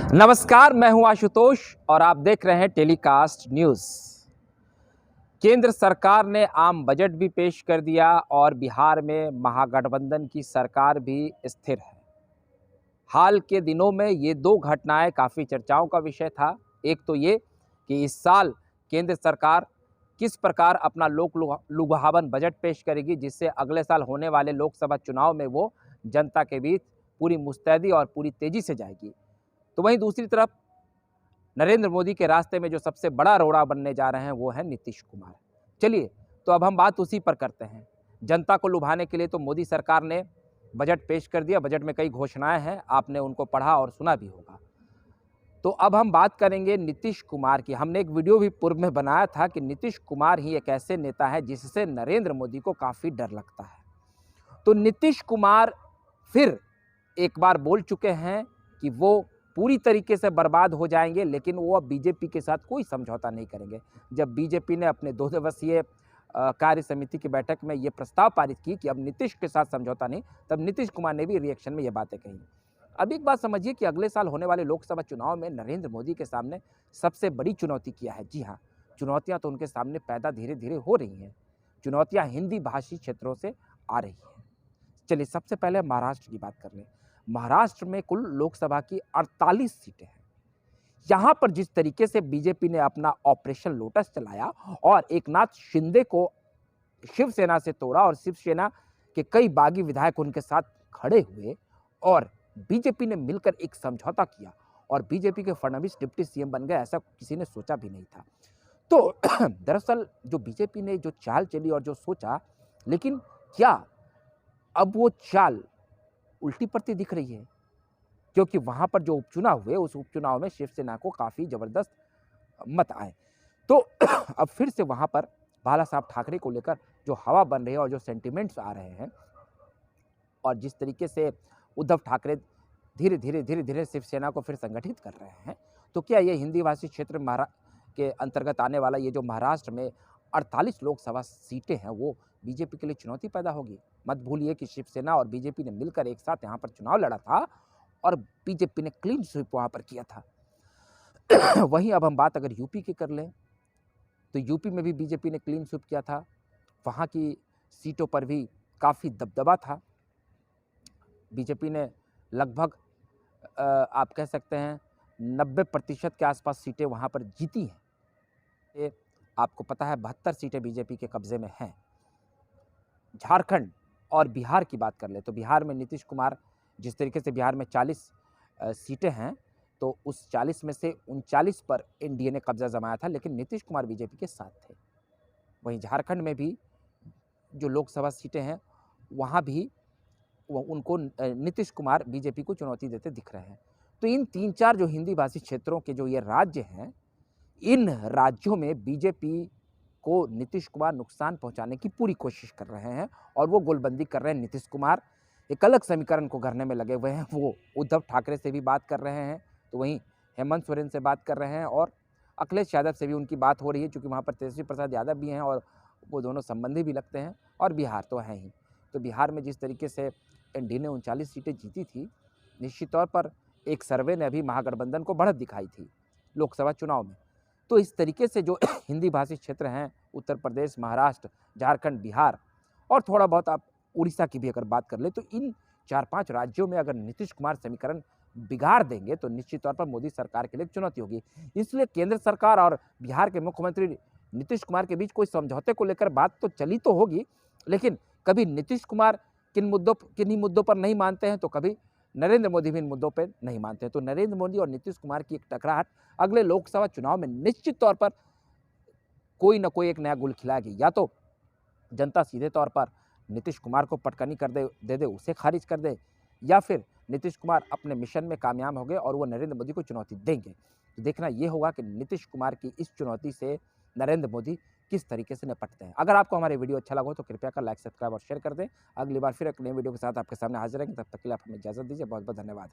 नमस्कार, मैं हूं आशुतोष और आप देख रहे हैं टेलीकास्ट न्यूज़। केंद्र सरकार ने आम बजट भी पेश कर दिया और बिहार में महागठबंधन की सरकार भी स्थिर है। हाल के दिनों में ये दो घटनाएं काफ़ी चर्चाओं का विषय था। एक तो ये कि इस साल केंद्र सरकार किस प्रकार अपना लुभावन बजट पेश करेगी, जिससे अगले साल होने वाले लोकसभा चुनाव में वो जनता के बीच पूरी मुस्तैदी और पूरी तेज़ी से जाएगी। तो वहीं दूसरी तरफ नरेंद्र मोदी के रास्ते में जो सबसे बड़ा रोड़ा बनने जा रहे हैं वो है नीतीश कुमार। चलिए, तो अब हम बात उसी पर करते हैं। जनता को लुभाने के लिए तो मोदी सरकार ने बजट पेश कर दिया। बजट में कई घोषणाएं हैं, आपने उनको पढ़ा और सुना भी होगा। तो अब हम बात करेंगे नीतीश कुमार की। हमने एक वीडियो भी पूर्व में बनाया था कि नीतीश कुमार ही एक ऐसे नेता है जिससे नरेंद्र मोदी को काफ़ी डर लगता है। तो नीतीश कुमार फिर एक बार बोल चुके हैं कि वो पूरी तरीके से बर्बाद हो जाएंगे, लेकिन वो अब बीजेपी के साथ कोई समझौता नहीं करेंगे। जब बीजेपी ने अपने 2 दिवसीय कार्य समिति की बैठक में ये प्रस्ताव पारित की कि अब नीतीश के साथ समझौता नहीं, तब नीतीश कुमार ने भी रिएक्शन में ये बातें कही। अब एक बात समझिए कि अगले साल होने वाले लोकसभा चुनाव में नरेंद्र मोदी के सामने सबसे बड़ी चुनौती क्या है। जी हाँ, चुनौतियाँ तो उनके सामने पैदा धीरे धीरे हो रही हैं। चुनौतियाँ हिंदी भाषी क्षेत्रों से आ रही हैं। चलिए, सबसे पहले महाराष्ट्र की बात कर लें। महाराष्ट्र में कुल लोकसभा की 48 सीटें हैं। यहाँ पर जिस तरीके से बीजेपी ने अपना ऑपरेशन लोटस चलाया और एकनाथ शिंदे को शिवसेना से तोड़ा और शिवसेना के कई बागी विधायक उनके साथ खड़े हुए और बीजेपी ने मिलकर एक समझौता किया और बीजेपी के फडणवीस डिप्टी सीएम बन गए, ऐसा किसी ने सोचा भी नहीं था। तो दरअसल जो बीजेपी ने जो चाल चली और जो सोचा, लेकिन क्या अब वो चाल उल्टी पड़ती दिख रही है? क्योंकि वहां पर जो उपचुनाव हुए, उस उपचुनाव में शिवसेना को काफी जबरदस्त मत आए। तो अब फिर से वहां पर बाला साहब ठाकरे को लेकर जो हवा बन रही है और जो सेंटिमेंट्स आ रहे हैं और जिस तरीके से उद्धव ठाकरे धीरे धीरे शिवसेना को फिर संगठित कर रहे हैं, तो क्या ये हिंदी भाषी क्षेत्र के अंतर्गत आने वाला ये जो महाराष्ट्र में 48 लोकसभा सीटें हैं वो बीजेपी के लिए चुनौती पैदा होगी? मत भूलिए कि शिवसेना और बीजेपी ने मिलकर एक साथ यहाँ पर चुनाव लड़ा था और बीजेपी ने क्लीन स्वीप वहाँ पर किया था। वहीं अब हम बात अगर यूपी की कर लें, तो यूपी में भी बीजेपी ने क्लीन स्वीप किया था। वहाँ की सीटों पर भी काफ़ी दबदबा था। बीजेपी ने लगभग आप कह सकते हैं 90% के आसपास सीटें वहाँ पर जीती हैं। ये आपको पता है 72 सीटें बीजेपी के कब्जे में हैं। झारखंड और बिहार की बात कर ले तो बिहार में नीतीश कुमार, जिस तरीके से बिहार में 40 सीटें हैं, तो उस 40 में से 39 पर एनडीए ने कब्जा जमाया था, लेकिन नीतीश कुमार बीजेपी के साथ थे। वहीं झारखंड में भी जो लोकसभा सीटें हैं वहाँ भी उनको नीतीश कुमार बीजेपी को चुनौती देते दिख रहे हैं। तो इन 3-4 जो हिंदी भाषी क्षेत्रों के जो ये राज्य हैं, इन राज्यों में बीजेपी को नीतीश कुमार नुकसान पहुंचाने की पूरी कोशिश कर रहे हैं और वो गोलबंदी कर रहे हैं। नीतीश कुमार एक अलग समीकरण को गढ़ने में लगे हुए हैं। वो उद्धव ठाकरे से भी बात कर रहे हैं, तो वहीं हेमंत सोरेन से बात कर रहे हैं और अखिलेश यादव से भी उनकी बात हो रही है, क्योंकि वहाँ पर तेजस्वी प्रसाद यादव भी हैं और वो दोनों संबंधी भी लगते हैं। और बिहार तो है ही। तो बिहार में जिस तरीके से एनडीए ने 39 सीटें जीती थी, निश्चित तौर पर एक सर्वे ने अभी महागठबंधन को बढ़त दिखाई थी लोकसभा चुनाव में। तो इस तरीके से जो हिंदी भाषी क्षेत्र हैं, उत्तर प्रदेश, महाराष्ट्र, झारखंड, बिहार और थोड़ा बहुत आप उड़ीसा की भी अगर बात कर ले, तो इन 4-5 राज्यों में अगर नीतीश कुमार समीकरण बिगाड़ देंगे तो निश्चित तौर पर मोदी सरकार के लिए चुनौती होगी। इसलिए केंद्र सरकार और बिहार के मुख्यमंत्री नीतीश कुमार के बीच कोई समझौते को लेकर बात तो चली तो होगी, लेकिन कभी नीतीश कुमार किन्हीं मुद्दों पर नहीं मानते हैं, तो कभी नरेंद्र मोदी भी इन मुद्दों पर नहीं मानते हैं। तो नरेंद्र मोदी और नीतीश कुमार की एक टकराहट अगले लोकसभा चुनाव में निश्चित तौर पर कोई ना कोई एक नया गुल खिलाएगी। या तो जनता सीधे तौर पर नीतीश कुमार को पटकनी कर दे, उसे खारिज कर दे, या फिर नीतीश कुमार अपने मिशन में कामयाब हो गए और वो नरेंद्र मोदी को चुनौती देंगे। तो देखना ये होगा कि नीतीश कुमार की इस चुनौती से नरेंद्र मोदी किस तरीके से निपटते हैं। अगर आपको हमारे वीडियो अच्छा लगा हो तो कृपया कर लाइक, सब्सक्राइब और शेयर कर दें। अगली बार फिर एक नई वीडियो के साथ आपके सामने हाजिर रहेंगे। तब तक के लिए आप हमें इजाजत दीजिए। बहुत बहुत धन्यवाद।